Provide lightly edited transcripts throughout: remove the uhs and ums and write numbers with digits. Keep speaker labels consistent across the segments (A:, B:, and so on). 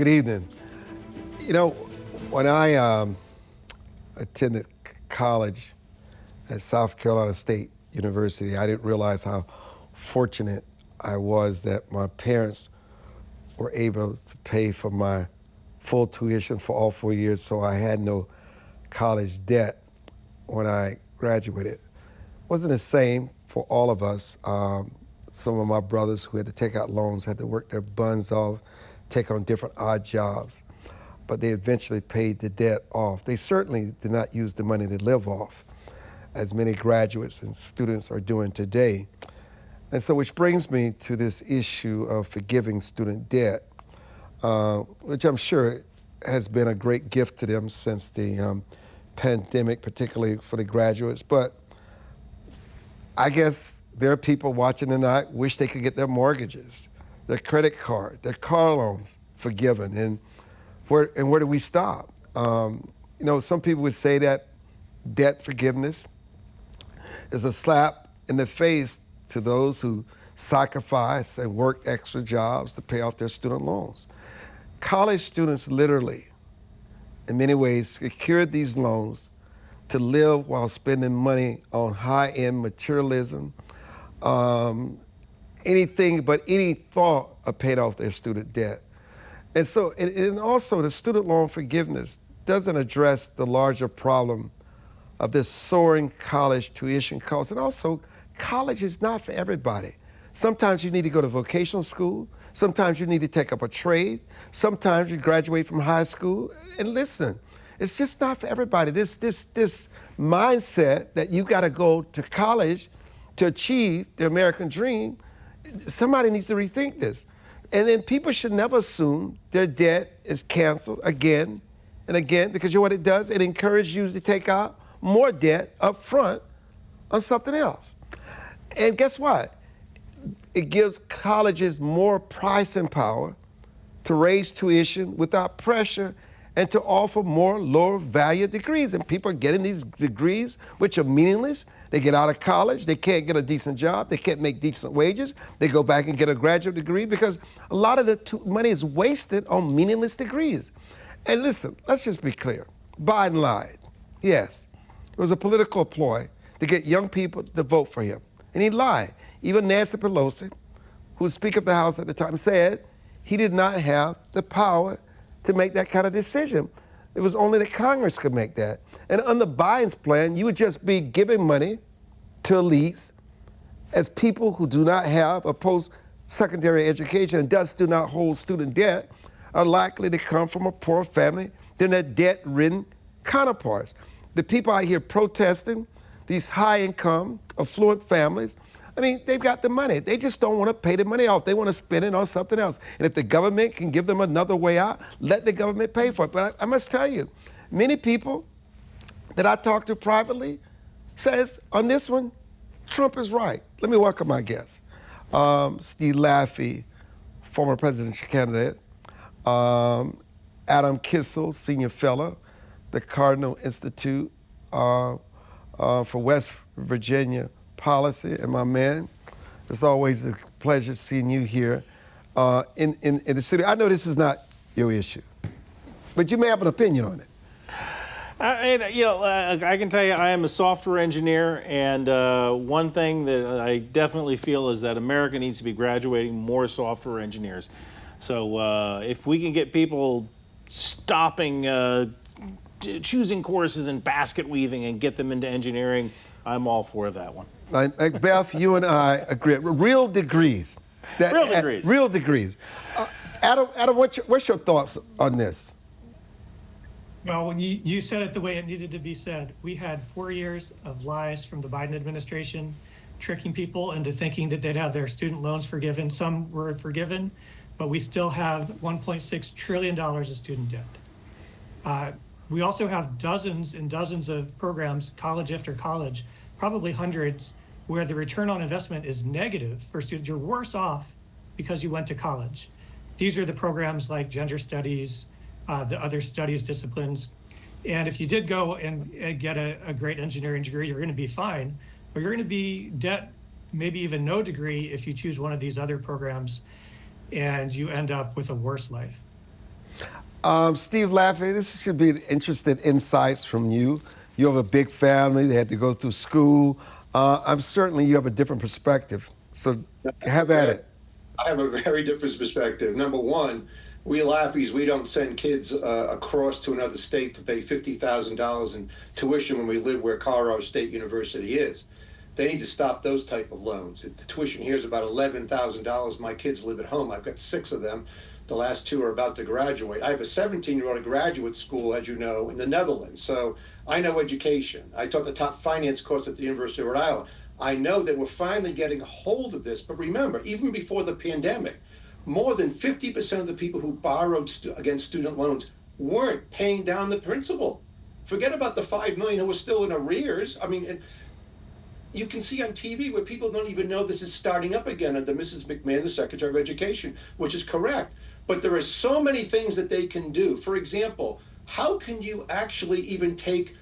A: Good evening. You know, when I attended college at South Carolina State University, I didn't realize how fortunate I was that my parents were able to pay for my full tuition for all 4 years, so I had no college debt when I graduated. It wasn't the same for all of us. Some of my brothers who had to take out loans had to work their buns off, take on different odd jobs, but they eventually paid the debt off. They certainly did not use the money to live off, as many graduates and students are doing today. And so which brings me to this issue of forgiving student debt, which I'm sure has been a great gift to them since the pandemic, particularly for the graduates. But I guess there are people watching tonight wish they could get their mortgages, their credit card, their car loans forgiven. And where do we stop? Some people would say that debt forgiveness is a slap in the face to those who sacrifice and work extra jobs to pay off their student loans. College students literally, in many ways, secured these loans to live while spending money on high-end materialism, anything but any thought of paying off their student debt. And so, and also the student loan forgiveness doesn't address the larger problem of this soaring college tuition costs. And also, college is not for everybody. Sometimes you need to go to vocational school. Sometimes you need to take up a trade. Sometimes you graduate from high school. And listen, it's just not for everybody. This mindset that you got to go to college to achieve the American dream, somebody needs to rethink this. And then people should never assume their debt is canceled again and again, because you know what it does? It encourages you to take out more debt up front on something else. And guess what? It gives colleges more pricing power to raise tuition without pressure and to offer more lower value degrees. And people are getting these degrees which are meaningless. They get out of college, they can't get a decent job, they can't make decent wages. They go back and get a graduate degree because a lot of the money is wasted on meaningless degrees. And listen, let's just be clear. Biden lied. Yes, it was a political ploy to get young people to vote for him. And he lied. Even Nancy Pelosi, who was Speaker of the House at the time, said he did not have the power to make that kind of decision. It was only the Congress could make that. And under Biden's plan, you would just be giving money to elites as people who do not have a post-secondary education and thus do not hold student debt are likely to come from a poor family than their debt-ridden counterparts. The people out here protesting, these high-income, affluent families, I mean, they've got the money. They just don't want to pay the money off. They want to spend it on something else. And if the government can give them another way out, let the government pay for it. But I must tell you, many people that I talk to privately says, on this one, Trump is right. Let me welcome my guest. Steve Laffey, former presidential candidate. Adam Kissel, senior fellow, the Cardinal Institute for West Virginia Policy, and my man. It's always a pleasure seeing you here in the city. I know this is not your issue, but you may have an opinion on it.
B: I can tell you I am a software engineer, and one thing that I definitely feel is that America needs to be graduating more software engineers. So if we can get people stopping choosing courses in basket weaving and get them into engineering, I'm all for that one.
A: McBeth, you and I agree. Real degrees.
B: Real degrees.
A: Real degrees. Adam, what's your thoughts on this?
C: Well, when you said it the way it needed to be said, we had 4 years of lies from the Biden administration, tricking people into thinking that they'd have their student loans forgiven. Some were forgiven, but we still have $1.6 trillion of student debt. We also have dozens and dozens of programs, college after college, probably hundreds, where the return on investment is negative for students. You're worse off because you went to college. These are the programs like gender studies, the other studies disciplines. And if you did go and get a great engineering degree, you're going to be fine, but you're going to be debt, maybe even no degree if you choose one of these other programs, and you end up with a worse life.
A: Steve Laffey, this should be interesting insights from you. You have a big family. They had to go through school. I'm certainly you have a different perspective. So have at it.
D: I have a very different perspective. Number one, we Laffeys, we don't send kids across to another state to pay $50,000 in tuition when we live where Colorado State University is. They need to stop those type of loans. The tuition here is about $11,000. My kids live at home. I've got 6 of them. The last 2 are about to graduate. I have a 17-year-old at graduate school, as you know, in the Netherlands. So I know education. I taught the top finance course at the University of Rhode Island. I know that we're finally getting a hold of this. But remember, even before the pandemic, more than 50% of the people who borrowed against student loans weren't paying down the principal. Forget about the 5 million who were still in arrears. I mean, you can see on TV where people don't even know this is starting up again under Mrs. McMahon, the Secretary of Education, which is correct. But there are so many things that they can do. For example, how can you actually even take,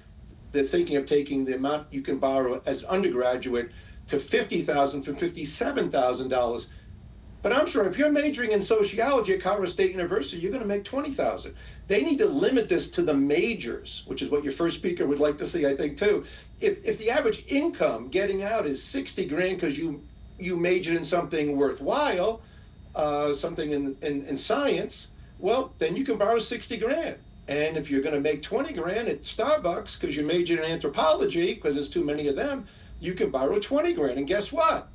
D: they're thinking of taking the amount you can borrow as undergraduate to $50,000 from $57,000. But I'm sure if you're majoring in sociology at Colorado State University, you're going to make $20,000. They need to limit this to the majors, which is what your first speaker would like to see, I think, too. If the average income getting out is 60 grand because you majored in something worthwhile, something in science, well, then you can borrow 60 grand. And if you're going to make 20 grand at Starbucks because you majored in anthropology, because there's too many of them, you can borrow 20 grand. And guess what?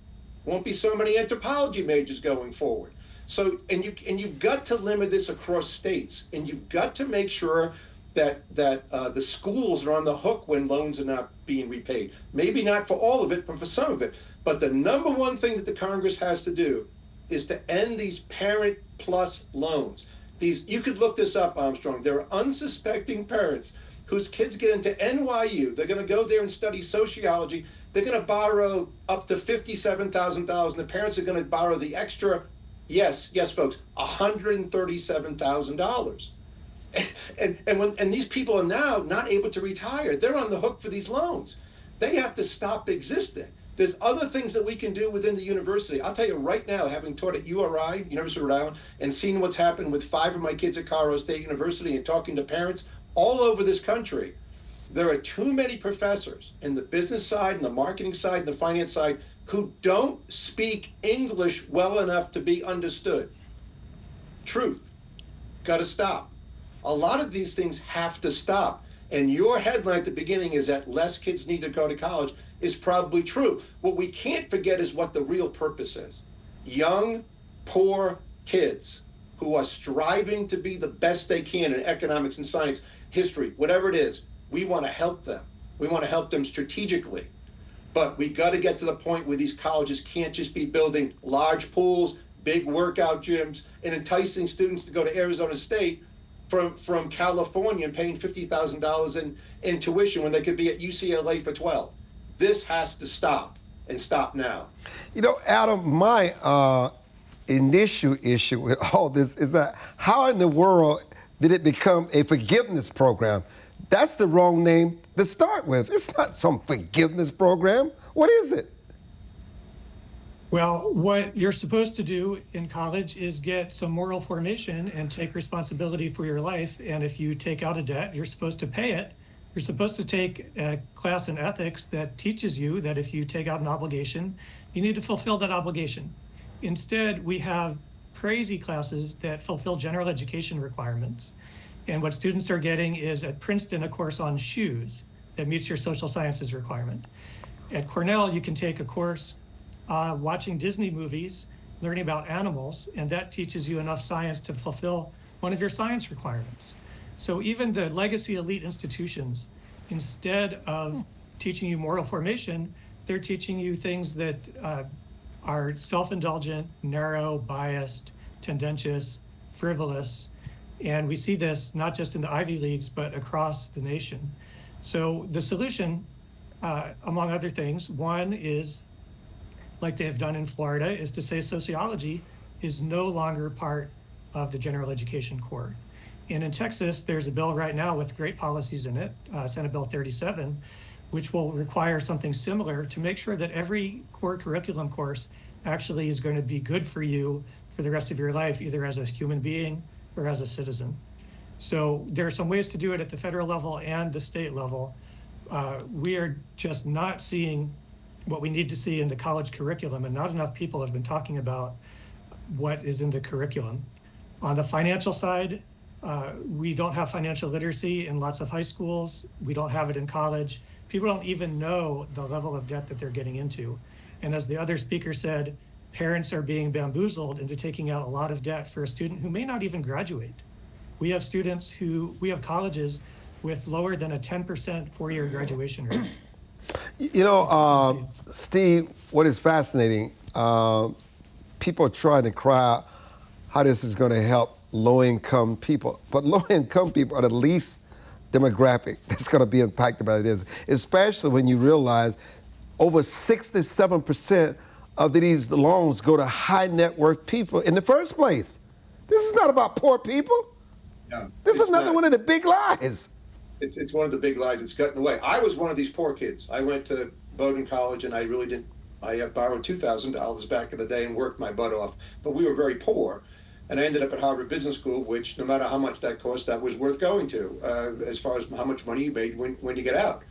D: Won't be so many anthropology majors going forward. So, and you've got to limit this across states, and you've got to make sure that the schools are on the hook when loans are not being repaid. Maybe not for all of it, but for some of it. But the number one thing that the Congress has to do is to end these parent plus loans. You could look this up, Armstrong. There are unsuspecting parents whose kids get into NYU. They're going to go there and study sociology. They're going to borrow up to $57,000. And the parents are going to borrow the extra, yes, folks, $137,000. And these people are now not able to retire. They're on the hook for these loans. They have to stop existing. There's other things that we can do within the university. I'll tell you right now, having taught at URI, University of Rhode Island, and seen what's happened with 5 of my kids at Colorado State University and talking to parents all over this country, there are too many professors in the business side and the marketing side and the finance side who don't speak English well enough to be understood. Truth. Got to stop. A lot of these things have to stop. And your headline at the beginning is that less kids need to go to college is probably true. What we can't forget is what the real purpose is. Young, poor kids who are striving to be the best they can in economics and science, history, whatever it is, we want to help them. We want to help them strategically. But we got to get to the point where these colleges can't just be building large pools, big workout gyms, and enticing students to go to Arizona State from California and paying $50,000 in tuition when they could be at UCLA for 12. This has to stop, and stop now.
A: You know, Adam, my initial issue with all this is that how in the world did it become a forgiveness program? That's the wrong name to start with. It's not some forgiveness program. What is it?
C: Well, what you're supposed to do in college is get some moral formation and take responsibility for your life. And if you take out a debt, you're supposed to pay it. You're supposed to take a class in ethics that teaches you that if you take out an obligation, you need to fulfill that obligation. Instead, we have crazy classes that fulfill general education requirements. And what students are getting is at Princeton a course on shoes that meets your social sciences requirement. At Cornell, you can take a course watching Disney movies, learning about animals, and that teaches you enough science to fulfill one of your science requirements. So even the legacy elite institutions, instead of teaching you moral formation, they're teaching you things that are self-indulgent, narrow, biased, tendentious, frivolous. And we see this not just in the Ivy Leagues, but across the nation. So the solution, among other things, one is, like they have done in Florida, is to say sociology is no longer part of the general education core. And in Texas, there's a bill right now with great policies in it, Senate Bill 37, which will require something similar to make sure that every core curriculum course actually is going to be good for you for the rest of your life, either as a human being or as a citizen. So there are some ways to do it at the federal level and the state level. We are just not seeing what we need to see in the college curriculum, and not enough people have been talking about what is in the curriculum. On the financial side, we don't have financial literacy in lots of high schools. We don't have it in college. People don't even know the level of debt that they're getting into. And as the other speaker said, parents are being bamboozled into taking out a lot of debt for a student who may not even graduate. We have colleges with lower than a 10% four-year graduation rate.
A: You know, Steve, what is fascinating, people are trying to cry out how this is going to help low-income people. But low-income people are the least demographic that's going to be impacted by this, especially when you realize over 67% of these loans go to high net worth people in the first place. This is not about poor people.
D: No,
A: this is another one of the big lies.
D: It's one of the big lies that's gotten away. I was one of these poor kids. I went to Bowdoin College, and I really didn't. I borrowed $2,000 back in the day and worked my butt off. But we were very poor, and I ended up at Harvard Business School, which no matter how much that cost, that was worth going to, as far as how much money you made when you get out.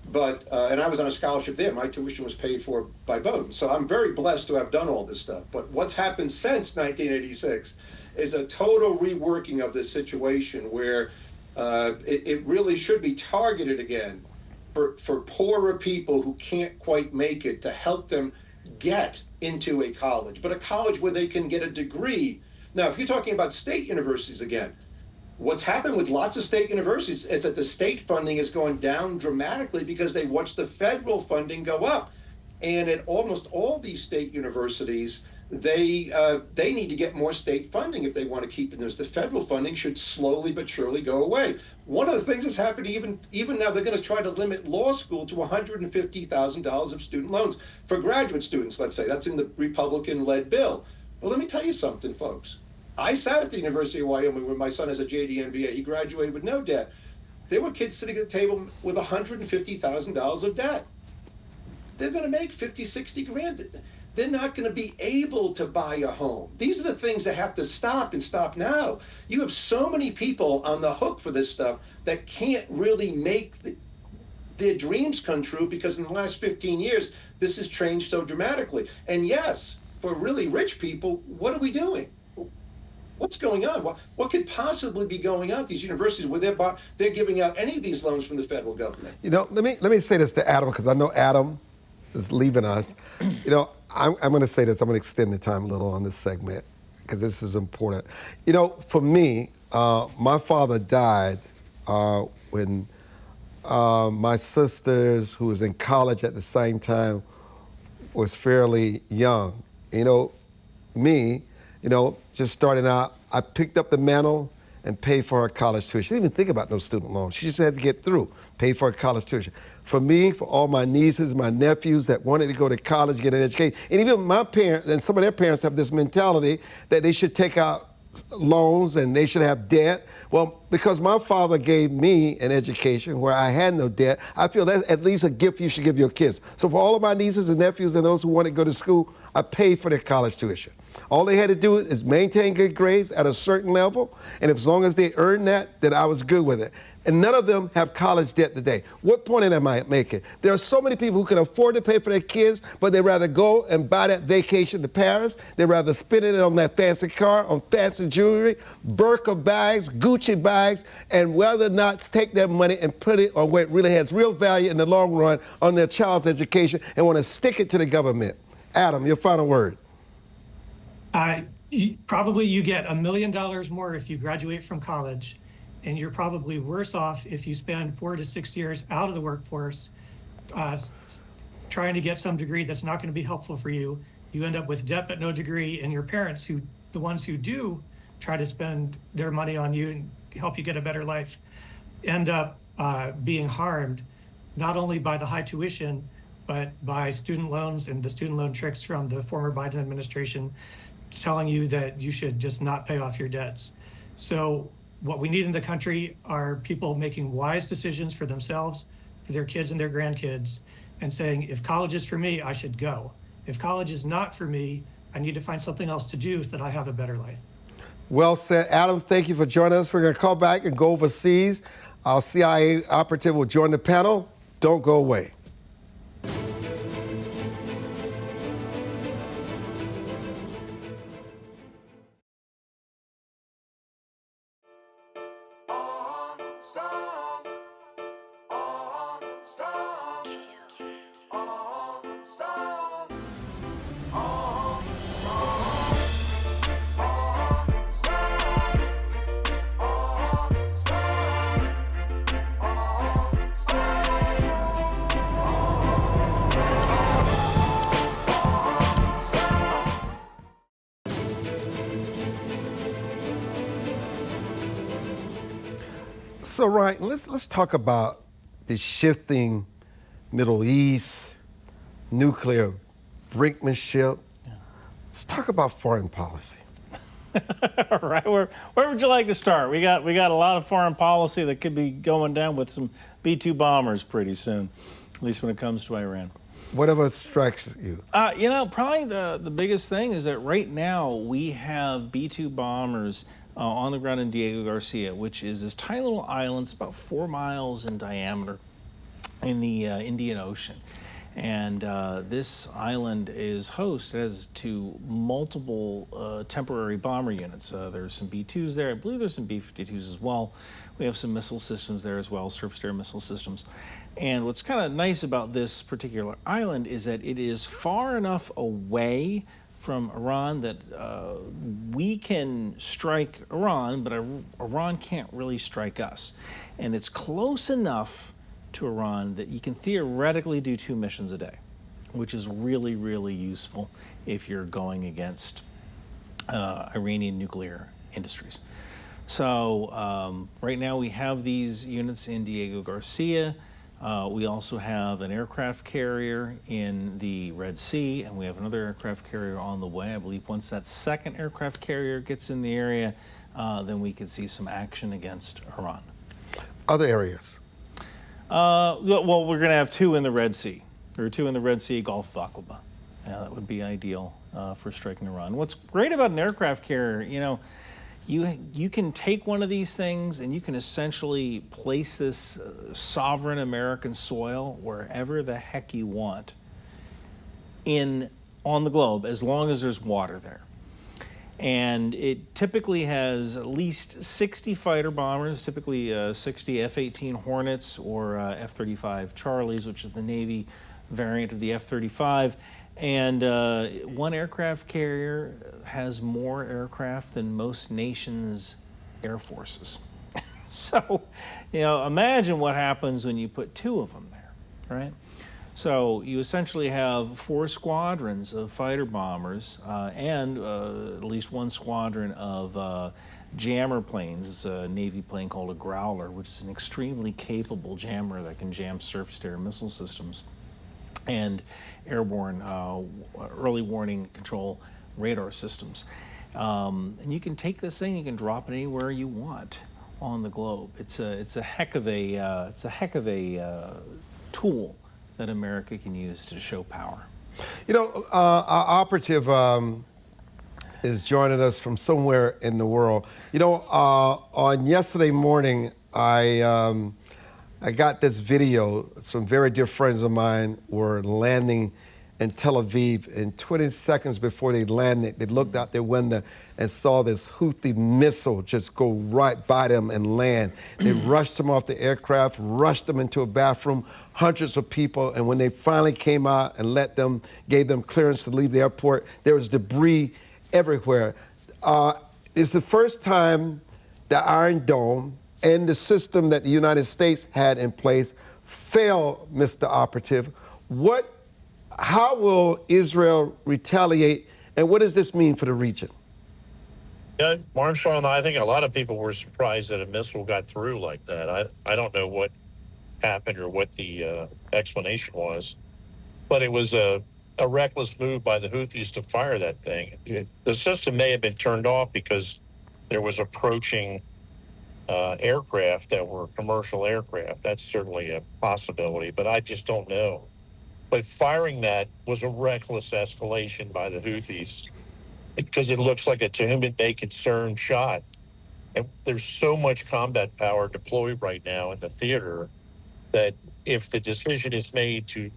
D: But and I was on a scholarship there. My tuition was paid for by Bowdoin, so I'm very blessed to have done all this stuff. But what's happened since 1986 is a total reworking of this situation where it really should be targeted again for poorer people who can't quite make it, to help them get into a college, but a college where they can get a degree. Now, if you're talking about state universities again, what's happened with lots of state universities is that the state funding is going down dramatically because they watch the federal funding go up. And at almost all these state universities, they need to get more state funding if they want to keep it. The federal funding should slowly but surely go away. One of the things that's happened, even now, they're going to try to limit law school to $150,000 of student loans for graduate students, let's say. That's in the Republican-led bill. Well, let me tell you something, folks. I sat at the University of Wyoming where my son has a JD MBA. He graduated with no debt. There were kids sitting at the table with $150,000 of debt. They're going to make 50, 60 grand. They're not going to be able to buy a home. These are the things that have to stop, and stop now. You have so many people on the hook for this stuff that can't really make their dreams come true, because in the last 15 years, this has changed so dramatically. And yes, for really rich people, what are we doing? What's going on? What could possibly be going on at these universities where they're giving out any of these loans from the federal government?
A: You know, let me say this to Adam, because I know Adam is leaving us. You know, I'm going to say this. I'm going to extend the time a little on this segment because this is important. You know, for me, my father died when my sisters, who was in college at the same time, was fairly young. You know, me, you know, just starting out, I picked up the mantle and paid for her college tuition. She didn't even think about no student loans. She just had to get through, pay for her college tuition. For me, for all my nieces, my nephews that wanted to go to college, get an education, and even my parents, and some of their parents have this mentality that they should take out loans and they should have debt. Well, because my father gave me an education where I had no debt, I feel that's at least a gift you should give your kids. So for all of my nieces and nephews and those who want to go to school, I paid for their college tuition. All they had to do is maintain good grades at a certain level, and as long as they earned that, then I was good with it. And none of them have college debt today. What point am I making? There are so many people who can afford to pay for their kids, but they'd rather go and buy that vacation to Paris. They'd rather spend it on that fancy car, on fancy jewelry, Birkin bags, Gucci bags, and rather not take that money and put it on where it really has real value in the long run on their child's education and want to stick it to the government. Adam, your final word.
C: Probably you get $1 million more if you graduate from college, and you're probably worse off if you spend 4 to 6 years out of the workforce trying to get some degree that's not going to be helpful for you. You end up with debt but no degree, and your parents, the ones who do try to spend their money on you and help you get a better life, end up being harmed not only by the high tuition, but by student loans and the student loan tricks from the former Biden administration telling you that you should just not pay off your debts. So what we need in the country are people making wise decisions for themselves, for their kids and their grandkids, and saying, if college is for me, I should go. If college is not for me, I need to find something else to do so that I have a better life.
A: Well said. Adam, thank you for joining us. We're going to call back and go overseas. Our CIA operative will join the panel. Don't go away. So, Ryan, let's talk about the shifting Middle East, nuclear brinkmanship. Yeah. Let's talk about foreign policy.
B: All right, where would you like to start? We got a lot of foreign policy that could be going down with some B-2 bombers pretty soon, at least when it comes to Iran.
A: Whatever strikes you.
B: You know, probably the biggest thing is that right now we have B-2 bombers on the ground in Diego Garcia, which is this tiny little island. It's about 4 miles in diameter in the Indian Ocean. And this island is host as to multiple temporary bomber units. There's some B-2s there. I believe there's some B-52s as well. We have some missile systems there as well, surface-to-air missile systems. And what's kind of nice about this particular island is that it is far enough away from Iran that we can strike Iran, but Iran can't really strike us. And it's close enough to Iran that you can theoretically do 2 missions a day, which is really, really useful if you're going against Iranian nuclear industries. So right now we have these units in Diego Garcia. We also have an aircraft carrier in the Red Sea, and we have another aircraft carrier on the way. I believe once that second aircraft carrier gets in the area, then we could see some action against Iran.
A: Other areas?
B: Well, we're going to have 2 in the Red Sea. There are 2 in the Red Sea, Gulf of Aqaba. Yeah, that would be ideal for striking Iran. What's great about an aircraft carrier, you know, you can take one of these things and you can essentially place this sovereign American soil wherever the heck you want on the globe, as long as there's water there. And it typically has at least 60 fighter bombers, typically 60 F-18 Hornets or F-35 Charlies, which is the Navy variant of the F-35. And one aircraft carrier has more aircraft than most nations' air forces. So, you know, imagine what happens when you put 2 of them there, right? So you essentially have 4 squadrons of fighter bombers and at least 1 squadron of jammer planes. It's a Navy plane called a Growler, which is an extremely capable jammer that can jam surface-to-air missile systems and airborne early warning control radar systems. And you can take this thing, you can drop it anywhere you want on the globe. It's a heck of a tool that America can use to show power.
A: You know, our operative is joining us from somewhere in the world. You know, on yesterday morning, I got this video. Some very dear friends of mine were landing in Tel Aviv, and 20 seconds before they landed, they looked out their window and saw this Houthi missile just go right by them and land. They rushed them off the aircraft, rushed them into a bathroom, hundreds of people, and when they finally came out and gave them clearance to leave the airport, there was debris everywhere. It's the first time the Iron Dome and the system that the United States had in place failed, Mr. Operative. How will Israel retaliate, and what does this mean for the region?
E: Yeah, Armstrong, I think a lot of people were surprised that a missile got through like that. I don't know what happened or what the explanation was, but it was a reckless move by the Houthis to fire that thing. The system may have been turned off because there was approaching aircraft that were commercial aircraft. That's certainly a possibility, but I just don't know. But firing that was a reckless escalation by the Houthis. because it looks like a to whom it may concern shot. And there's so much combat power deployed right now in the theater that if the decision is made to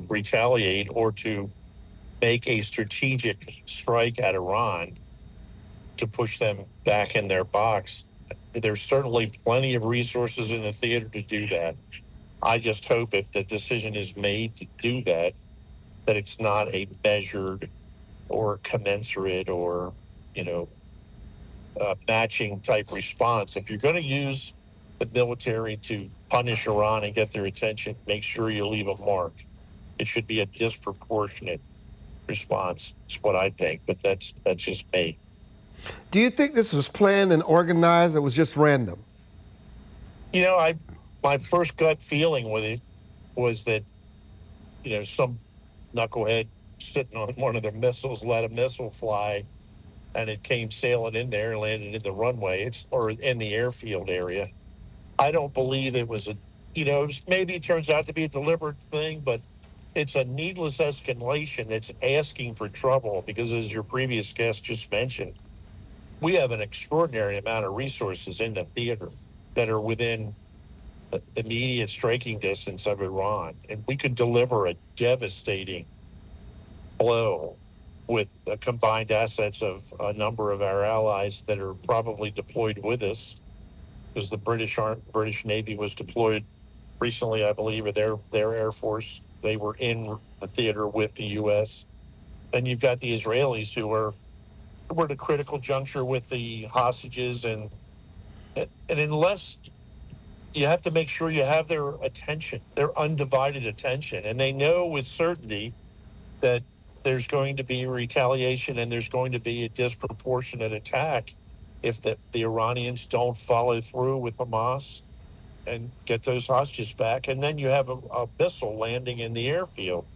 E: retaliate or to make a strategic strike at Iran to push them back in their box, there's certainly plenty of resources in the theater to do that. I just hope if the decision is made to do that, that it's not a measured or commensurate or, matching type response. If you're going to use the military to punish Iran and get their attention, make sure you leave a mark. It should be a disproportionate response. That's what I think, but that's just me.
A: Do you think this was planned and organized, or was just random?
E: My first gut feeling with it was that, some knucklehead sitting on one of their missiles let a missile fly, and it came sailing in there and landed in the runway, or in the airfield area. I don't believe it was maybe it turns out to be a deliberate thing, but it's a needless escalation that's asking for trouble because, as your previous guest just mentioned, we have an extraordinary amount of resources in the theater that are within the immediate striking distance of Iran. And we could deliver a devastating blow with the combined assets of a number of our allies that are probably deployed with us, because the British Navy was deployed recently, I believe, or their Air Force. They were in the theater with the U.S. And you've got the Israelis who were at a critical juncture with the hostages, and unless you have to make sure you have their attention, their undivided attention, and they know with certainty that there's going to be retaliation and there's going to be a disproportionate attack if the Iranians don't follow through with Hamas and get those hostages back. And then you have a missile landing in the airfield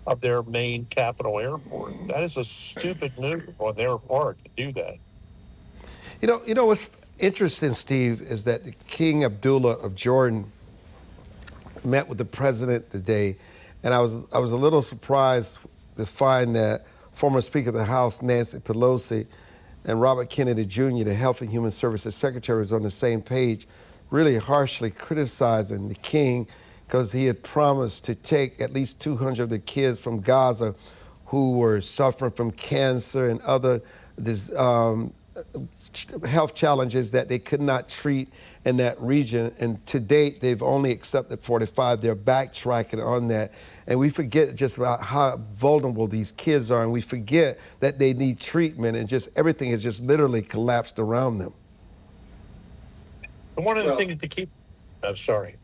E: of their main capital airport. That is a stupid move on their part to do that.
A: You know what's interesting, Steve, is that the King Abdullah of Jordan met with the president today, and I was a little surprised to find that former Speaker of the House Nancy Pelosi and Robert Kennedy Jr., the Health and Human Services Secretary, was on the same page, really harshly criticizing the king because he had promised to take at least 200 of the kids from Gaza who were suffering from cancer and other health challenges that they could not treat in that region. And to date, they've only accepted 45. They're backtracking on that. And we forget just about how vulnerable these kids are, and we forget that they need treatment, and just everything has just literally collapsed around them.
E: And one of the things to keep, I'm sorry.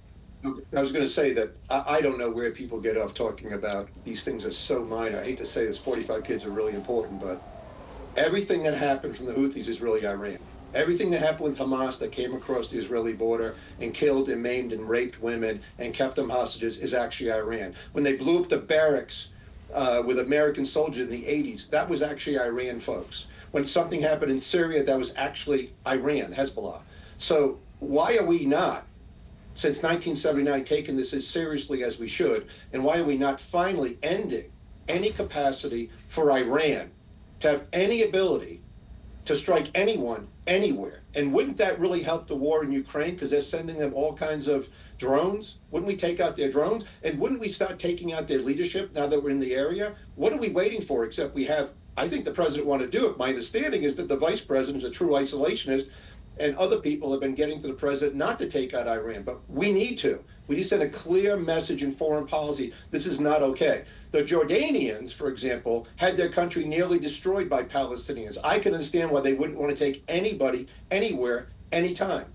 D: I was going to say that I don't know where people get off talking about these things are so minor. I hate to say this, 45 kids are really important, but everything that happened from the Houthis is really Iran. Everything that happened with Hamas that came across the Israeli border and killed and maimed and raped women and kept them hostages is actually Iran. When they blew up the barracks with American soldiers in the 80s, that was actually Iran, folks. When something happened in Syria, that was actually Iran, Hezbollah. So why are we not, since 1979, taking this as seriously as we should, and why are we not finally ending any capacity for Iran to have any ability to strike anyone, anywhere? And wouldn't that really help the war in Ukraine, because they're sending them all kinds of drones? Wouldn't we take out their drones? And wouldn't we start taking out their leadership now that we're in the area? What are we waiting for, except we have, I think the president want to do it. My understanding is that the vice president is a true isolationist, and other people have been getting to the president not to take out Iran, but we need to. We need to send a clear message in foreign policy. This is not okay. The Jordanians, for example, had their country nearly destroyed by Palestinians. I can understand why they wouldn't want to take anybody, anywhere, anytime.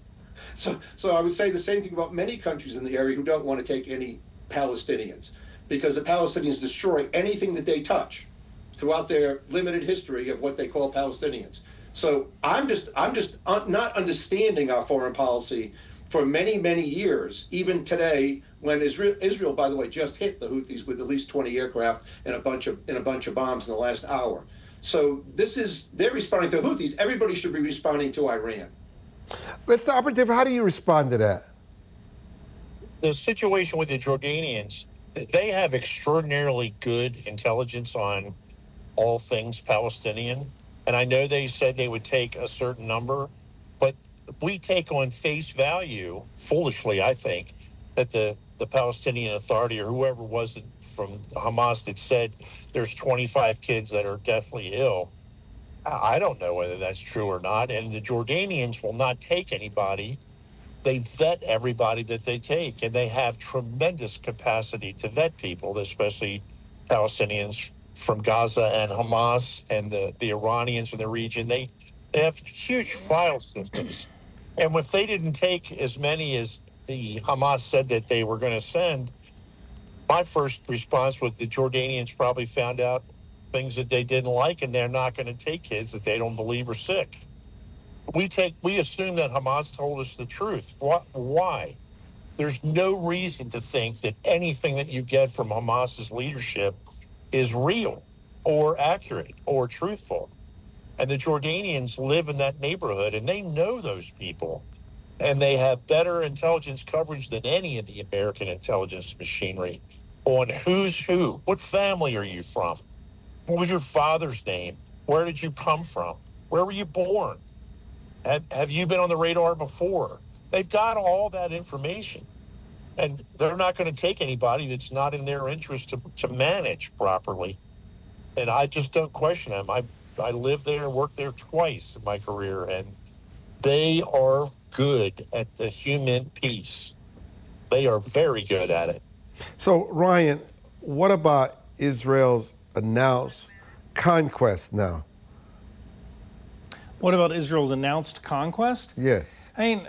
D: So I would say the same thing about many countries in the area who don't want to take any Palestinians, because the Palestinians destroy anything that they touch throughout their limited history of what they call Palestinians. So I'm just not understanding our foreign policy for many, many years, even today, when Israel, by the way, just hit the Houthis with at least 20 aircraft and a bunch of bombs in the last hour. So they're responding to Houthis. Everybody should be responding to Iran.
A: Mr. Operative, how do you respond to that?
E: The situation with the Jordanians, they have extraordinarily good intelligence on all things Palestinian. And I know they said they would take a certain number, but we take on face value, foolishly, I think, that the Palestinian Authority or whoever was it from Hamas that said there's 25 kids that are deathly ill. I don't know whether that's true or not. And the Jordanians will not take anybody. They vet everybody that they take, and they have tremendous capacity to vet people, especially Palestinians from Gaza and Hamas and the Iranians in the region. They have huge file systems. And if they didn't take as many as the Hamas said that they were going to send, my first response was the Jordanians probably found out things that they didn't like, and they're not going to take kids that they don't believe are sick. We assume that Hamas told us the truth. Why? There's no reason to think that anything that you get from Hamas's leadership is real or accurate or truthful. And the Jordanians live in that neighborhood, and they know those people. And they have better intelligence coverage than any of the American intelligence machinery on who's who. What family are you from? What was your father's name? Where did you come from? Where were you born? Have you been on the radar before? They've got all that information, and they're not going to take anybody that's not in their interest to manage properly. And I just don't question them. I lived there and worked there twice in my career, and they are good at the human piece. They are very good at it.
A: So, Ryan, what about Israel's announced conquest now?
B: What about Israel's announced conquest?
A: Yeah.
B: I mean,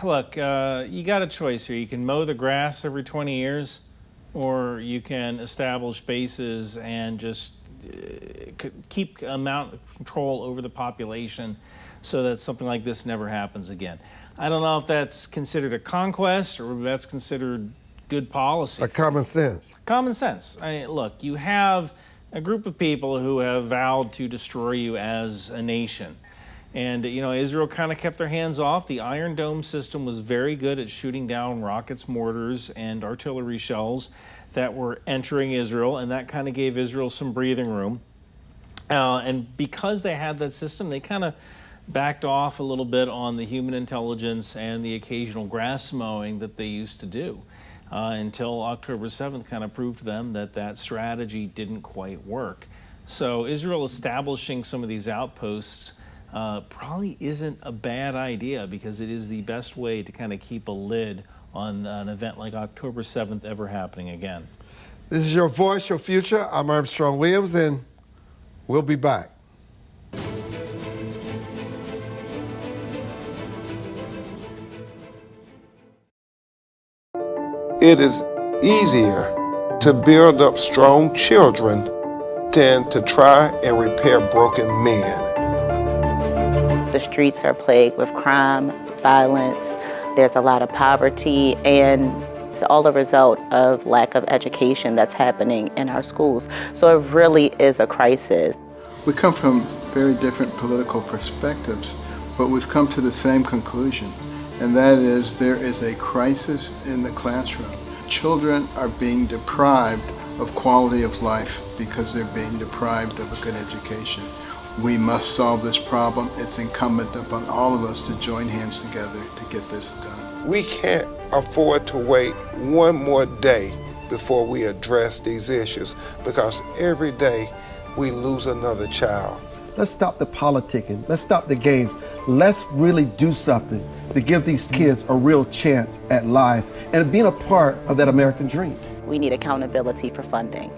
B: look, you got a choice here. You can mow the grass every 20 years, or you can establish bases and just keep amount of control over the population so that something like this never happens again. I don't know if that's considered a conquest or if that's considered good policy.
A: Like common sense.
B: Common sense. I mean, look, you have a group of people who have vowed to destroy you as a nation. And, you know, Israel kind of kept their hands off. The Iron Dome system was very good at shooting down rockets, mortars, and artillery shells that were entering Israel, and that kind of gave Israel some breathing room. And because they had that system, they kind of backed off a little bit on the human intelligence and the occasional grass mowing that they used to do until October 7th kind of proved to them that that strategy didn't quite work. So Israel establishing some of these outposts probably isn't a bad idea, because it is the best way to kind of keep a lid on an event like October 7th ever happening again.
A: This is Your Voice, Your Future. I'm Armstrong Williams, and we'll be back.
F: It is easier to build up strong children than to try and repair broken men.
G: The streets are plagued with crime, violence, there's a lot of poverty, and it's all a result of lack of education that's happening in our schools. So it really is a crisis.
H: We come from very different political perspectives, but we've come to the same conclusion, and that is there is a crisis in the classroom. Children are being deprived of quality of life because they're being deprived of a good education. We must solve this problem. It's incumbent upon all of us to join hands together to get this done.
F: We can't afford to wait one more day before we address these issues, because every day we lose another child.
A: Let's stop the politicking. Let's stop the games. Let's really do something to give these kids a real chance at life and being a part of that American dream.
G: We need accountability for funding.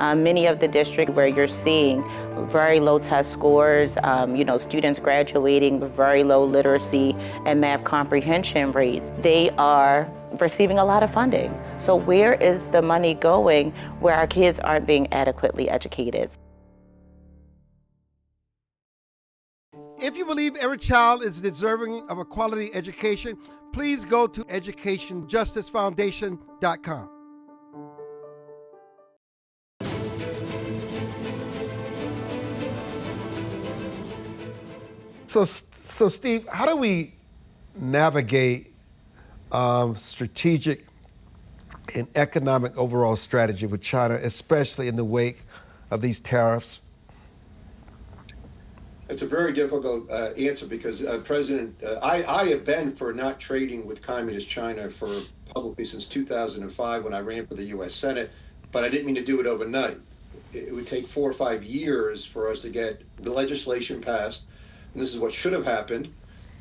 G: Many of the districts where you're seeing very low test scores, students graduating with very low literacy and math comprehension rates, they are receiving a lot of funding. So where is the money going where our kids aren't being adequately educated?
A: If you believe every child is deserving of a quality education, please go to educationjusticefoundation.com. So Steve, how do we navigate strategic and economic overall strategy with China, especially in the wake of these tariffs?
D: It's a very difficult answer because I have been for not trading with communist China for publicly since 2005 when I ran for the U.S. Senate, but I didn't mean to do it overnight. It would take 4 or 5 years for us to get the legislation passed, and this is what should have happened,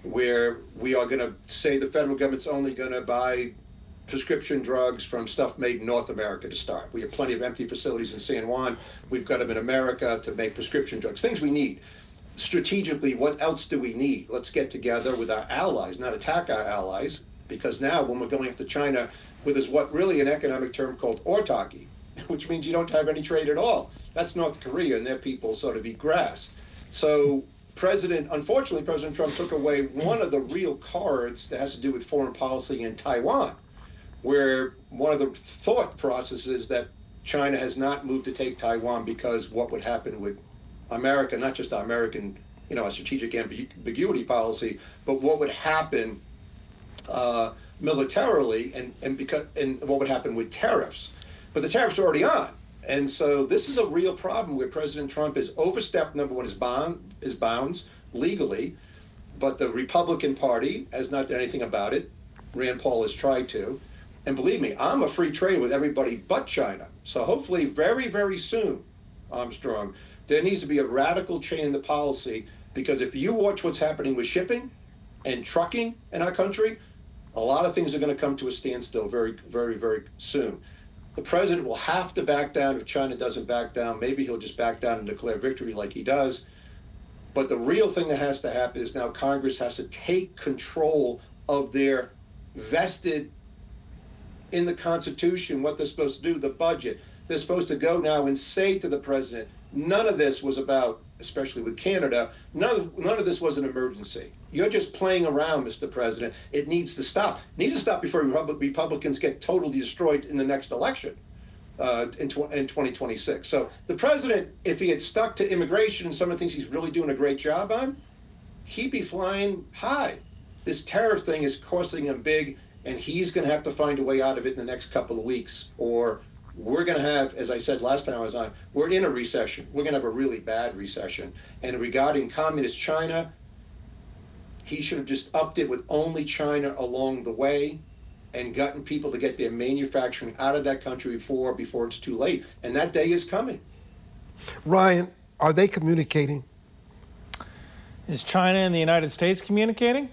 D: where we are going to say the federal government's only going to buy prescription drugs from stuff made in North America to start. We have plenty of empty facilities in San Juan. We've got them in America to make prescription drugs, things we need. Strategically, what else do we need? Let's get together with our allies, not attack our allies, because now when we're going after China with this what really an economic term called autarky, which means you don't have any trade at all. That's North Korea, and their people sort of eat grass. So unfortunately, President Trump took away one of the real cards that has to do with foreign policy in Taiwan, where one of the thought processes that China has not moved to take Taiwan because what would happen with America, not just our American, a strategic ambiguity policy, but what would happen militarily and what would happen with tariffs. But the tariffs are already on. And so this is a real problem where President Trump has overstepped, number one, his bounds legally, but the Republican Party has not done anything about it. Rand Paul has tried to. And believe me, I'm a free trade with everybody but China. So hopefully very, very soon, Armstrong, there needs to be a radical change in the policy, because if you watch what's happening with shipping and trucking in our country, a lot of things are going to come to a standstill very, very, very soon. The president will have to back down if China doesn't back down. Maybe he'll just back down and declare victory like he does. But the real thing that has to happen is now Congress has to take control of their vested in the Constitution, what they're supposed to do, the budget. They're supposed to go now and say to the president, none of this was about, especially with Canada, none of this was an emergency. You're just playing around, Mr. President. It needs to stop. It needs to stop before Republicans get totally destroyed in the next election in 2026. So the president, if he had stuck to immigration and some of the things he's really doing a great job on, he'd be flying high. This tariff thing is costing him big, and he's going to have to find a way out of it in the next couple of weeks, or we're going to have, as I said last time I was on, we're in a recession. We're going to have a really bad recession. And regarding communist China, he should have just upped it with only China along the way and gotten people to get their manufacturing out of that country before it's too late. And that day is coming.
A: Ryan, are they communicating?
B: Is China and the United States communicating?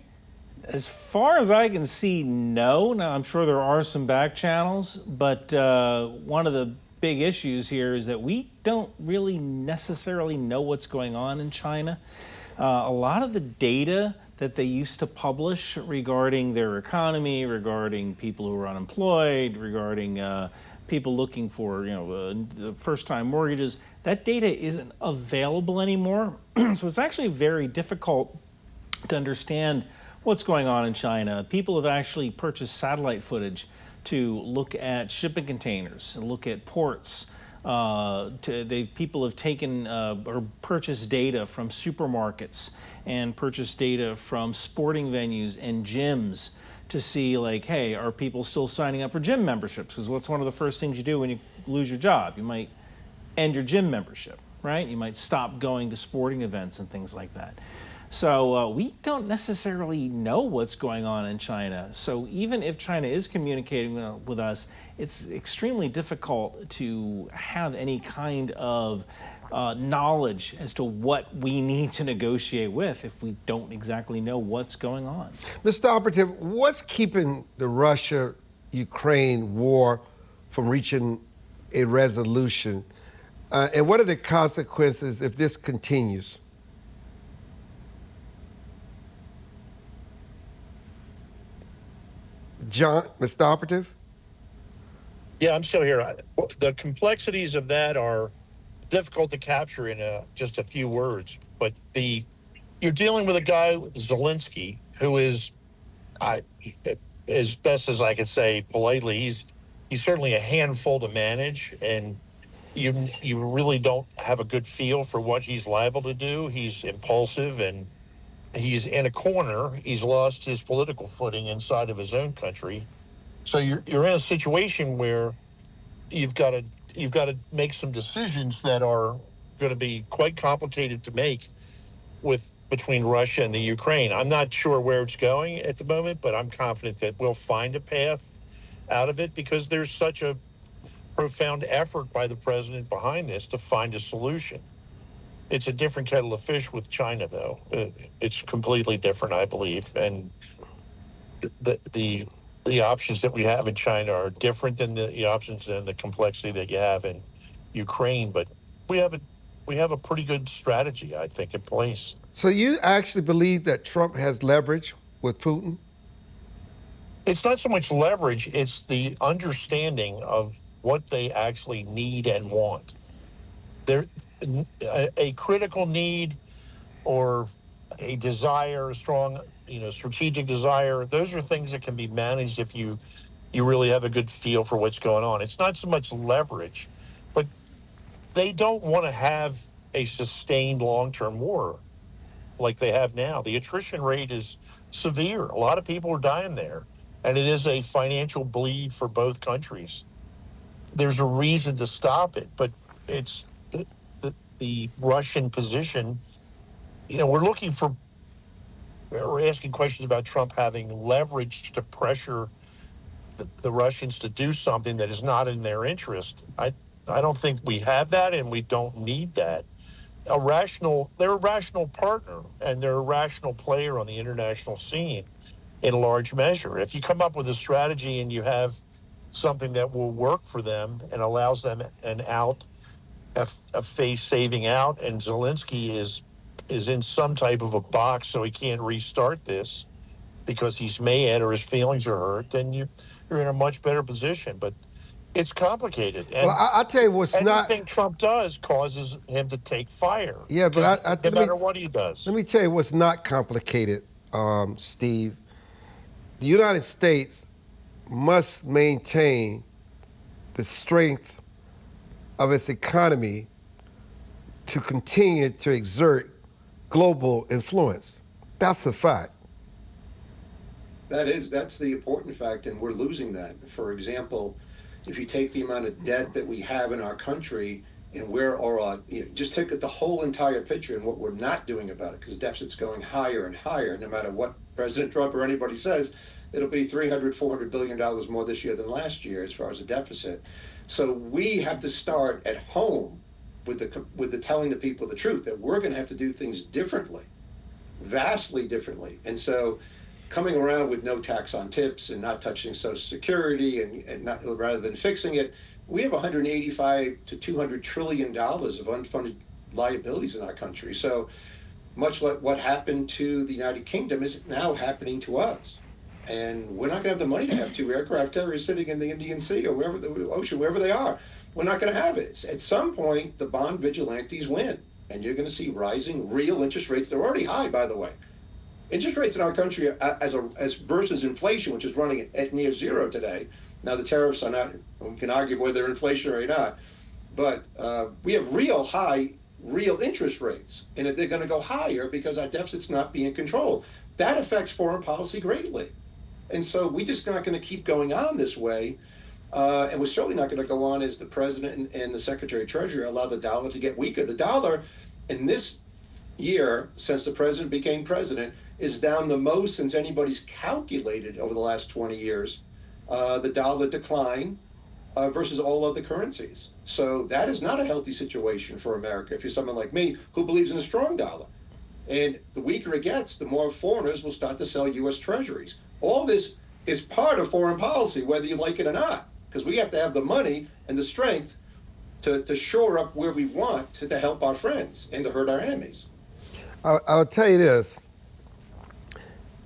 B: As far as I can see, no. Now, I'm sure there are some back channels, but one of the big issues here is that we don't really necessarily know what's going on in China. A lot of the data that they used to publish regarding their economy, regarding people who are unemployed, regarding people looking for first-time mortgages, that data isn't available anymore. So it's actually very difficult to understand what's going on in China. People have actually purchased satellite footage to look at shipping containers and look at ports. People have taken or purchased data from supermarkets and purchased data from sporting venues and gyms to see, like, hey, are people still signing up for gym memberships? Because what's one of the first things you do when you lose your job? You might end your gym membership, right? You might stop going to sporting events and things like that. So we don't necessarily know what's going on in China. So even if China is communicating with us, it's extremely difficult to have any kind of knowledge as to what we need to negotiate with if we don't exactly know what's going on.
A: Mr. Operative, what's keeping the Russia-Ukraine war from reaching a resolution? And what are the consequences if this continues? John, Mr. Operative?
E: Yeah, I'm still here. The complexities of that are difficult to capture in just a few words. But you're dealing with a guy, Zelensky, who is, as best as I could say politely, he's certainly a handful to manage, and you really don't have a good feel for what he's liable to do. He's impulsive, and he's in a corner. He's lost his political footing inside of his own country. So you're in a situation where you've got to make some decisions that are going to be quite complicated to make between Russia and the Ukraine. I'm not sure where it's going at the moment, but I'm confident that we'll find a path out of it because there's such a profound effort by the president behind this to find a solution. It's a different kettle of fish with China, though. It's completely different, I believe, and the options that we have in China are different than the options and the complexity that you have in Ukraine. But we have a pretty good strategy, I think, in place.
A: So you actually believe that Trump has leverage with Putin?
E: It's not so much leverage, it's the understanding of what they actually need and want. A critical need or a desire, a strong, strategic desire, those are things that can be managed if you really have a good feel for what's going on. It's not so much leverage, but they don't want to have a sustained long-term war like they have now. The attrition rate is severe. A lot of people are dying there, and it is a financial bleed for both countries. There's a reason to stop it, but it's the Russian position. We're asking questions about Trump having leverage to pressure the Russians to do something that is not in their interest. I don't think we have that, and we don't need that. They're a rational partner, and they're a rational player on the international scene in large measure. If you come up with a strategy and you have something that will work for them and allows them a face saving out, and Zelensky is in some type of a box so he can't restart this because he's mad or his feelings are hurt, then you're in a much better position. But it's complicated. And
A: well, I'll tell you what's
E: anything Trump does causes him to take fire.
A: Yeah, but
E: no matter what he does.
A: Let me tell you what's not complicated, Steve. The United States must maintain the strength of its economy to continue to exert global influence. That's a fact.
D: That's the important fact, and we're losing that. For example, if you take the amount of debt that we have in our country and where our, just take the whole entire picture and what we're not doing about it, because the deficit's going higher and higher, no matter what President Trump or anybody says, it'll be $400 billion more this year than last year as far as a deficit. So we have to start at home with the telling the people the truth, that we're going to have to do things differently, vastly differently. And so coming around with no tax on tips and not touching Social Security and not, rather than fixing it, we have $185 to $200 trillion of unfunded liabilities in our country. So much like what happened to the United Kingdom is now happening to us. And we're not going to have the money to have two aircraft carriers sitting in the Indian Sea or wherever the ocean, wherever they are. We're not going to have it. At some point, the bond vigilantes win, and you're going to see rising real interest rates. They're already high, by the way. Interest rates in our country as versus inflation, which is running at near zero today. Now the tariffs are not. We can argue whether they're inflationary or not, but we have real interest rates, and they're going to go higher because our deficit's not being controlled. That affects foreign policy greatly. And so we're just not going to keep going on this way. And we're certainly not going to go on as the president and the secretary of treasury allow the dollar to get weaker. The dollar in this year, since the president became president, is down the most since anybody's calculated over the last 20 years. The dollar decline versus all other currencies. So that is not a healthy situation for America if you're someone like me who believes in a strong dollar. And the weaker it gets, the more foreigners will start to sell U.S. treasuries. All this is part of foreign policy, whether you like it or not, because we have to have the money and the strength to shore up where we want to help our friends and to hurt our enemies.
A: I'll tell you this.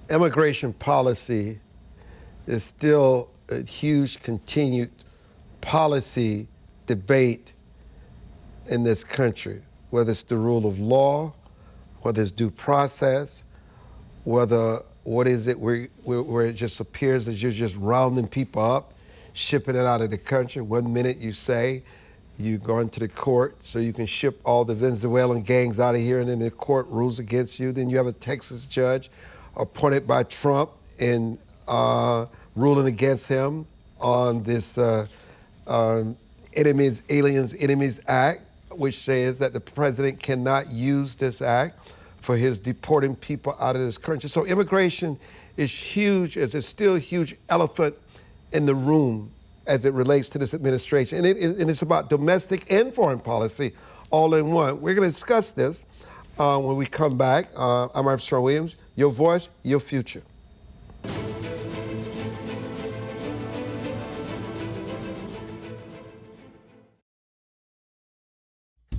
A: Immigration policy is still a huge continued policy debate in this country, whether it's the rule of law, whether it's due process, whether what is it where it just appears as you're just rounding people up, shipping it out of the country. 1 minute you say you're going to the court so you can ship all the Venezuelan gangs out of here, and then the court rules against you. Then you have a Texas judge appointed by Trump in ruling against him on this Aliens Enemies Act, which says that the president cannot use this act for his deporting people out of this country. So immigration is huge, as it's still a huge elephant in the room as it relates to this administration. And it's about domestic and foreign policy all in one. We're going to discuss this when we come back. I'm Armstrong Williams, your voice, your future.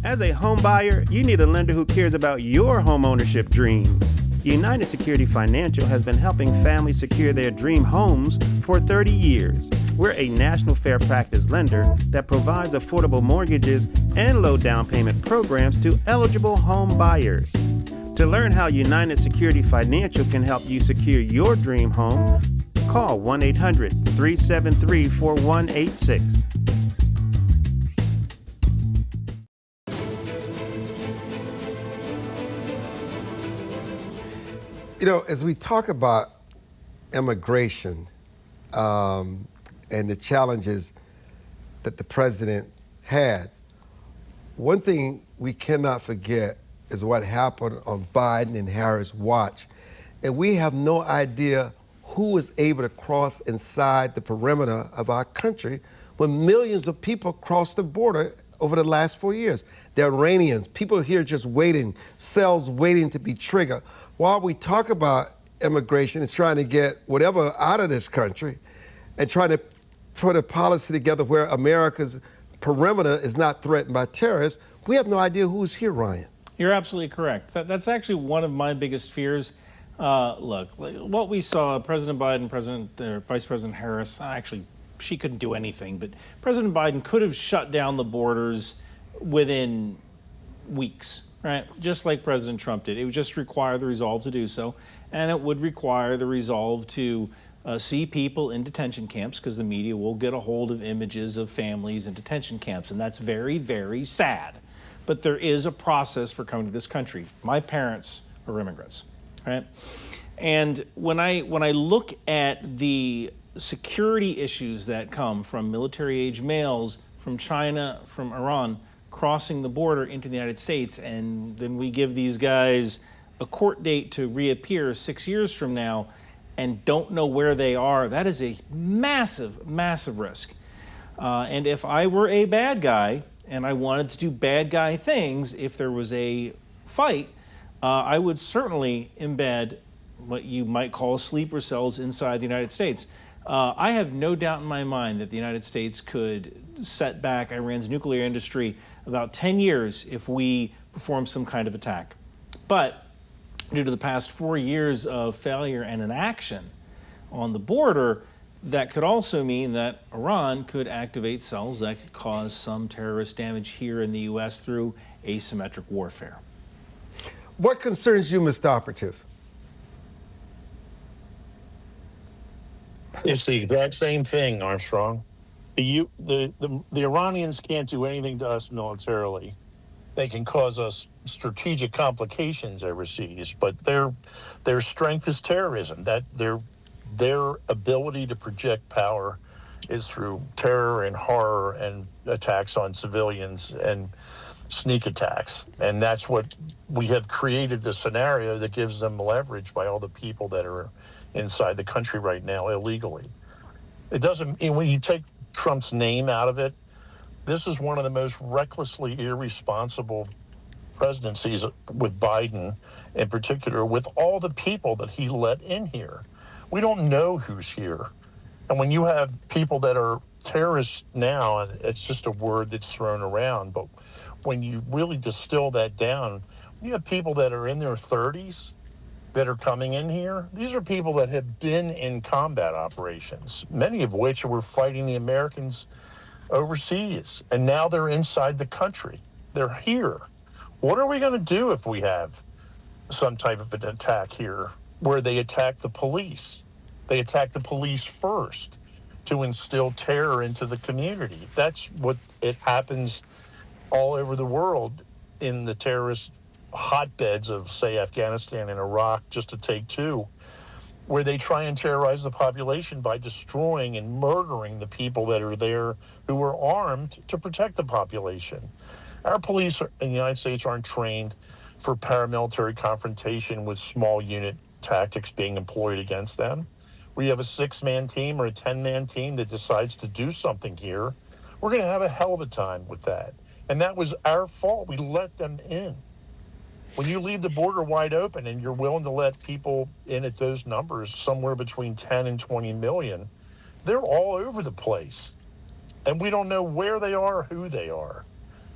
I: As a home buyer, you need a lender who cares about your home ownership dreams. United Security Financial has been helping families secure their dream homes for 30 years. We're a national fair practice lender that provides affordable mortgages and low down payment programs to eligible home buyers. To learn how United Security Financial can help you secure your dream home, call 1-800-373-4186.
A: You know, as we talk about immigration and the challenges that the president had, one thing we cannot forget is what happened on Biden and Harris' watch. And we have no idea who was able to cross inside the perimeter of our country when millions of people crossed the border over the last 4 years. The Iranians, people here just waiting, cells waiting to be triggered. While we talk about immigration, it's trying to get whatever out of this country and trying to put a policy together where America's perimeter is not threatened by terrorists. We have no idea who's here, Ryan.
B: You're absolutely correct. That's actually one of my biggest fears. Look, what we saw, President Biden, Vice President Harris, actually, she couldn't do anything, but President Biden could have shut down the borders within weeks, right? Just like President Trump did. It would just require the resolve to do so, and it would require the resolve to see people in detention camps, because the media will get a hold of images of families in detention camps, and that's very, very sad. But there is a process for coming to this country. My parents are immigrants, right? And when I look at the security issues that come from military-age males from China, from Iran, crossing the border into the United States, and then we give these guys a court date to reappear 6 years from now and don't know where they are, that is a massive, massive risk. And if I were a bad guy and I wanted to do bad guy things, if there was a fight, I would certainly embed what you might call sleeper cells inside the United States. I have no doubt in my mind that the United States could set back Iran's nuclear industry about 10 years if we perform some kind of attack. But due to the past 4 years of failure and inaction on the border, that could also mean that Iran could activate cells that could cause some terrorist damage here in the U.S. through asymmetric warfare.
A: What concerns you, Mr. Operative?
E: It's the exact same thing, Armstrong. The Iranians can't do anything to us militarily. They can cause us strategic complications overseas, but their strength is terrorism. That their ability to project power is through terror and horror and attacks on civilians and sneak attacks. And that's what we have created, the scenario that gives them leverage by all the people that are inside the country right now illegally. It doesn't, when you take Trump's name out of it, this is one of the most recklessly irresponsible presidencies with Biden in particular, with all the people that he let in here. We don't know who's here. And when you have people that are terrorists now, and it's just a word that's thrown around, but when you really distill that down, you have people that are in their 30s that are coming in here. These are people that have been in combat operations, many of which were fighting the Americans overseas, and now they're inside the country. They're here. What are we going to do if we have some type of an attack here where they attack the police? They attack the police first to instill terror into the community. That's what it happens all over the world in the terrorist hotbeds of, say, Afghanistan and Iraq, just to take two, where they try and terrorize the population by destroying and murdering the people that are there who are armed to protect the population. Our police in the United States aren't trained for paramilitary confrontation with small unit tactics being employed against them. We have a 6-man team or a 10-man team that decides to do something here. We're going to have a hell of a time with that. And that was our fault. We let them in. When you leave the border wide open and you're willing to let people in at those numbers, somewhere between 10 and 20 million, they're all over the place. And we don't know where they are, who they are.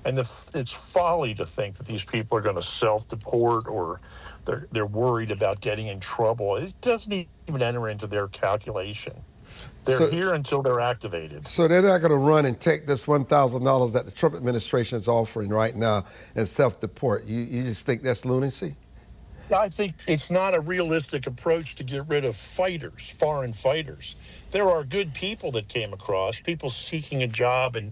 E: And it's folly to think that these people are going to self-deport or they're worried about getting in trouble. It doesn't even enter into their calculation. They're here until they're activated.
A: So they're not going to run and take this $1,000 that the Trump administration is offering right now and self-deport. You just think that's lunacy?
E: I think it's not a realistic approach to get rid of fighters, foreign fighters. There are good people that came across, people seeking a job and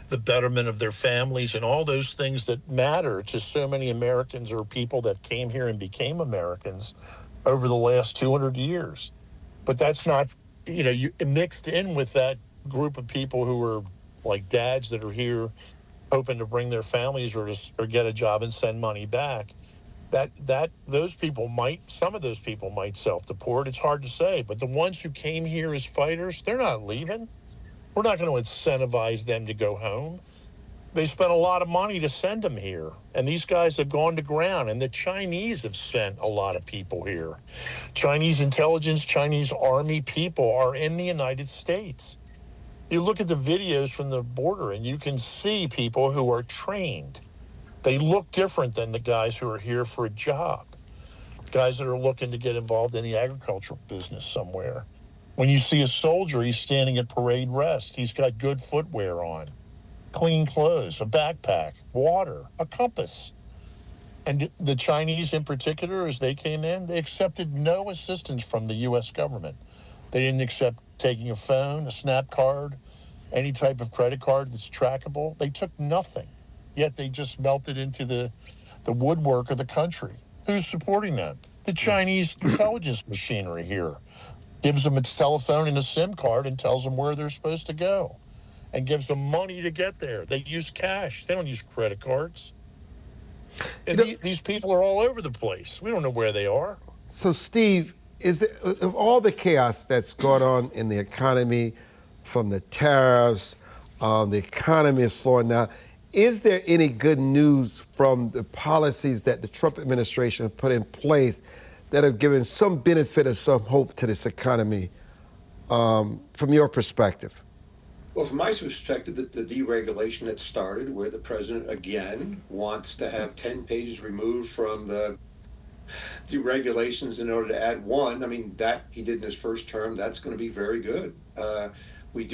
E: the betterment of their families and all those things that matter to so many Americans or people that came here and became Americans over the last 200 years. But that's not, you mixed in with that group of people who are like dads that are here hoping to bring their families or get a job and send money back. Some of those people might self-deport. It's hard to say, but the ones who came here as fighters, they're not leaving. We're not going to incentivize them to go home. They spent a lot of money to send them here, and these guys have gone to ground, and the Chinese have sent a lot of people here. Chinese intelligence, Chinese army people are in the United States. You look at the videos from the border, and you can see people who are trained. They look different than the guys who are here for a job, guys that are looking to get involved in the agricultural business somewhere. When you see a soldier, he's standing at parade rest. He's got good footwear on, clean clothes, a backpack, water, a compass. And the Chinese in particular, as they came in, they accepted no assistance from the U.S. government. They didn't accept taking a phone, a SNAP card, any type of credit card that's trackable. They took nothing, yet they just melted into the woodwork of the country. Who's supporting them? The Chinese intelligence machinery here. Gives them a telephone and a SIM card and tells them where they're supposed to go and gives them money to get there. They use cash. They don't use credit cards. And these people are all over the place. We don't know where they are.
A: So, Steve, of all the chaos that's going on in the economy, from the tariffs, the economy is slowing down, is there any good news from the policies that the Trump administration put in place that have given some benefit or some hope to this economy from your perspective?
D: Well, from my perspective, the deregulation that started, where the president, again, wants to have 10 pages removed from the deregulations in order to add one. I mean, that he did in his first term. That's going to be very good. We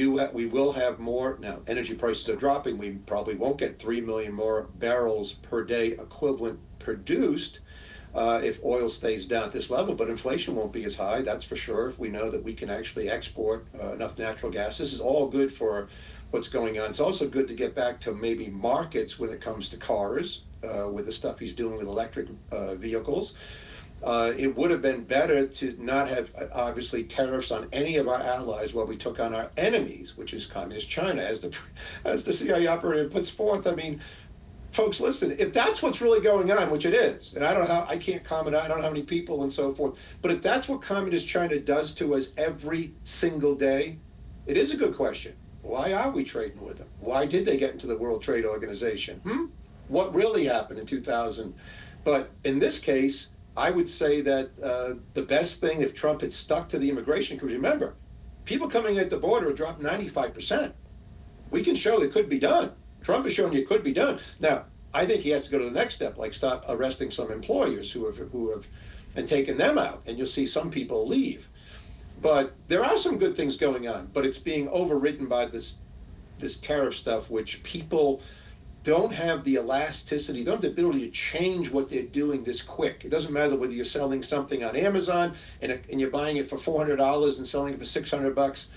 D: will have more. Now, energy prices are dropping. We probably won't get 3 million more barrels per day equivalent produced if oil stays down at this level, but inflation won't be as high, that's for sure, if we know that we can actually export enough natural gas. This is all good for what's going on. It's also good to get back to maybe markets when it comes to cars, with the stuff he's doing with electric vehicles. It would have been better to not have, obviously, tariffs on any of our allies while we took on our enemies, which is Communist China, as the CIA operator puts forth. I mean, folks, listen, if that's what's really going on, which it is, and I can't comment, I don't know how many people and so forth, but if that's what Communist China does to us every single day, it is a good question. Why are we trading with them? Why did they get into the World Trade Organization? What really happened in 2000? But in this case, I would say that the best thing, if Trump had stuck to the immigration, because remember, people coming at the border have dropped 95%. We can show it could be done. Trump is showing you it could be done. Now, I think he has to go to the next step, like start arresting some employers who have and taking them out, and you'll see some people leave. But there are some good things going on, but it's being overridden by this tariff stuff, which people don't have the elasticity, don't have the ability to change what they're doing this quick. It doesn't matter whether you're selling something on Amazon and you're buying it for $400 and selling it for $600.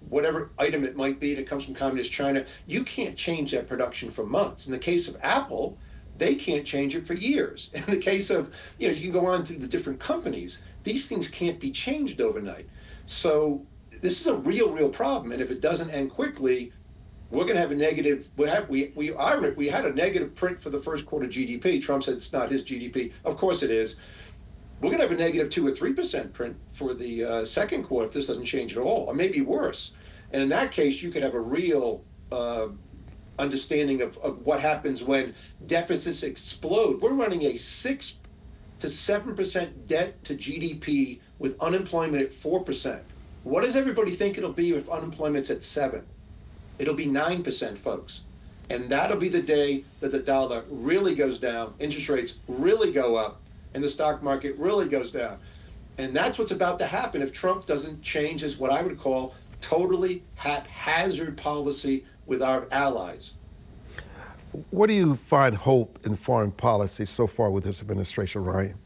D: Whatever item it might be that comes from Communist China, you can't change that production for months. In the case of Apple, they can't change it for years. In the case of, you can go on to the different companies, these things can't be changed overnight. So this is a real problem. And if it doesn't end quickly, we're going to have a negative. We had a negative print for the first quarter GDP. Trump said it's not his GDP. Of course it is. We're going to have a negative 2 or 3% print for the second quarter if this doesn't change at all, or maybe worse. And in that case, you could have a real understanding of what happens when deficits explode. We're running a 6 to 7% debt to GDP with unemployment at 4%. What does everybody think it'll be if unemployment's at 7? It'll be 9%, folks. And that'll be the day that the dollar really goes down, interest rates really go up, and the stock market really goes down. And that's what's about to happen if Trump doesn't change his, what I would call, totally haphazard policy with our allies.
A: Where do you find hope in foreign policy so far with this administration, Ryan?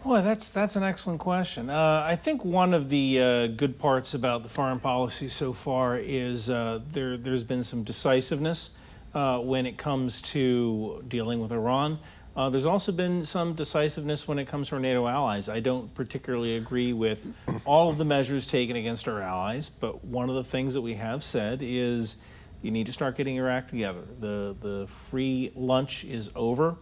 B: Well, that's an excellent question. I think one of the good parts about the foreign policy so far is there's been some decisiveness when it comes to dealing with Iran. There's also been some decisiveness when it comes to our NATO allies. I don't particularly agree with all of the measures taken against our allies, but one of the things that we have said is you need to start getting your act together. The free lunch is over,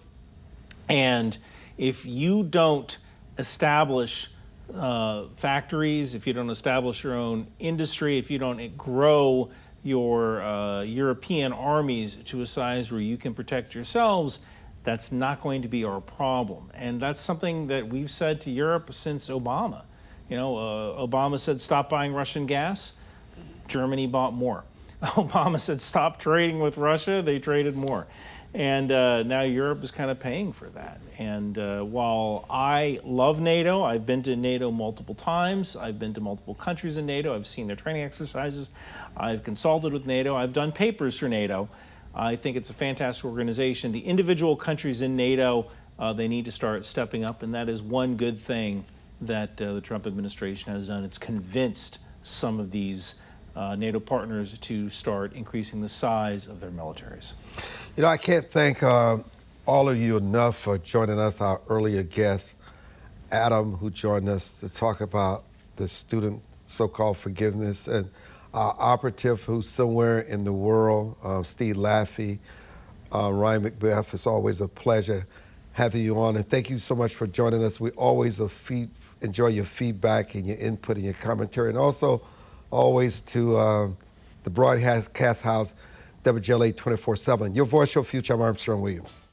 B: and if you don't establish factories, if you don't establish your own industry, if you don't grow your European armies to a size where you can protect yourselves, that's not going to be our problem. And that's something that we've said to Europe since Obama. You know, Obama said stop buying Russian gas, Germany bought more. Obama said stop trading with Russia, they traded more. And now Europe is kind of paying for that. And while I love NATO, I've been to NATO multiple times, I've been to multiple countries in NATO, I've seen their training exercises, I've consulted with NATO, I've done papers for NATO. I think it's a fantastic organization. The individual countries in NATO, they need to start stepping up, and that is one good thing that the Trump administration has done. It's convinced some of these NATO partners to start increasing the size of their militaries.
A: You know, I can't thank all of you enough for joining us, our earlier guest, Adam, who joined us to talk about the student so-called forgiveness, and our operative who's somewhere in the world, Steve Laffey, Ryan McBeth. It's always a pleasure having you on, and thank you so much for joining us. We always enjoy your feedback and your input and your commentary, and also always to the broadcast house, WGLA 24/7. Your voice, your future. I'm Armstrong Williams.